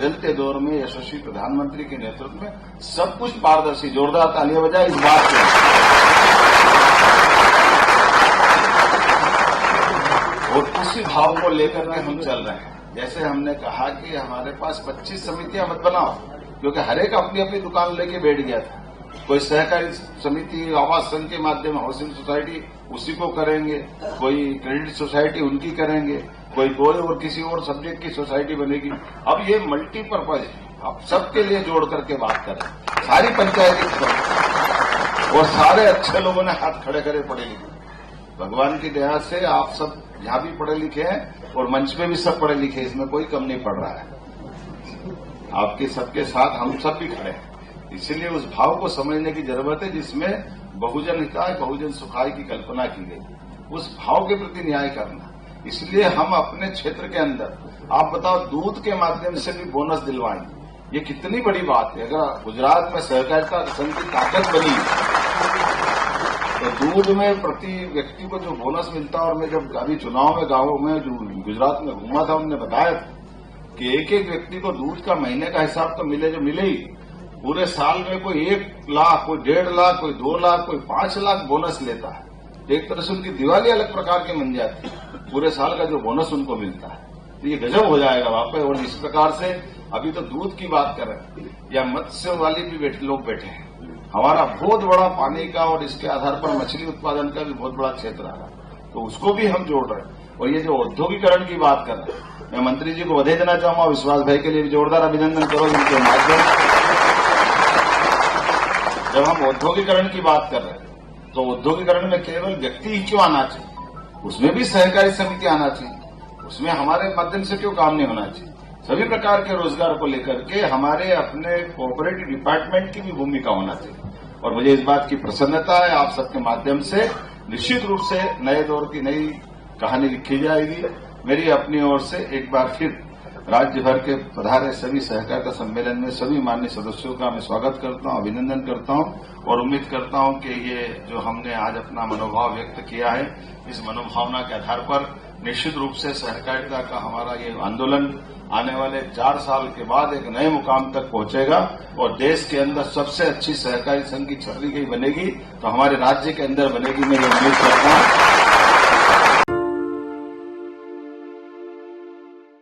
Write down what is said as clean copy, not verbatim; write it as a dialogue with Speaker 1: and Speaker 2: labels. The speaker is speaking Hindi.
Speaker 1: बदलते दौर में यशस्वी प्रधानमंत्री के नेतृत्व में सब कुछ पारदर्शी, जोरदार तालियां बजाएं इस बात को। और उसी भाव को लेकर के हम चल रहे हैं। जैसे हमने कहा कि हमारे पास 25 समितियां मत बनाओ, क्योंकि हर एक अपनी अपनी दुकान लेके बैठ गया था। कोई सहकारी समिति आवास संघ के माध्यम हाउसिंग सोसाइटी उसी को करेंगे, कोई क्रेडिट सोसाइटी उनकी करेंगे, कोई और किसी और सब्जेक्ट की सोसाइटी बनेगी। अब ये मल्टीपर्पज है, अब सबके लिए जोड़ करके बात करें। सारी पंचायती और सारे अच्छे लोगों ने हाथ खड़े करे पढ़े लिखे। भगवान की दया से आप सब यहाँ भी पढ़े लिखे हैं और मंच में भी सब पढ़े लिखे, इसमें कोई कम नहीं पड़ रहा है। आपके सबके साथ हम सब भी खड़े हैं। इसलिए उस भाव को समझने की जरूरत है जिसमें बहुजन हिताय बहुजन सुखाय की कल्पना की गई। उस भाव के प्रति न्याय करना। इसलिए हम अपने क्षेत्र के अंदर, आप बताओ, दूध के माध्यम से भी बोनस दिलवाएंगे। ये कितनी बड़ी बात है। अगर गुजरात में सहकारिता संघ की ताकत बनी तो दूध में प्रति व्यक्ति को जो बोनस मिलता, और मैं जब अभी चुनाव में गांवों में जो गुजरात में घूमा था, उन्होंने बताया कि एक एक व्यक्ति को दूध का महीने का हिसाब तो मिले जो मिले ही, पूरे साल में कोई 1 लाख, कोई 1.5 लाख, कोई 2 लाख, कोई 5 लाख बोनस लेता है। एक तरह से उनकी दिवाली अलग प्रकार की बन जाती है, पूरे साल का जो बोनस उनको मिलता है। तो ये गजब हो जाएगा वहां पे। और इस प्रकार से अभी तो दूध की बात करें या मत्स्य वाली भी लोग बैठे हैं। हमारा बहुत बड़ा पानी का और इसके आधार पर मछली उत्पादन का भी बहुत बड़ा क्षेत्र आ रहा है, तो उसको भी हम जोड़ रहे हैं। और ये जो औद्योगिकरण की बात कर रहे हैं, मैं मंत्री जी को बधाई देना चाहूंगा, विश्वास भाई के लिए भी जोरदार अभिनंदन करो इनके माध्यम। जब हम औद्योगिकरण की बात कर रहे हैं तो औद्योगिकरण में केवल व्यक्ति ही क्यों आना चाहिए, उसमें भी सहकारी समिति आना चाहिए, उसमें हमारे माध्यम से क्यों काम नहीं होना चाहिए। सभी प्रकार के रोजगार को लेकर के हमारे अपने कोऑपरेटिव डिपार्टमेंट की भी भूमिका होना चाहिए। और मुझे इस बात की प्रसन्नता है, आप सबके माध्यम से निश्चित रूप से नए दौर की नई कहानी लिखी जाएगी। मेरी अपनी ओर से एक बार फिर राज्य भर के पधारे सभी सहकारिता सम्मेलन में सभी माननीय सदस्यों का मैं स्वागत करता हूं, अभिनंदन करता हूं और उम्मीद करता हूं कि ये जो हमने आज अपना मनोभाव व्यक्त किया है, इस मनोभावना के आधार पर निश्चित रूप से सहकारिता का हमारा ये आंदोलन आने वाले 4 साल के बाद एक नए मुकाम तक पहुंचेगा और देश के अंदर सबसे अच्छी सहकारी संघ की छतरी कहीं बनेगी तो हमारे राज्य के अंदर बनेगी। मैं ये उम्मीद करता हूं।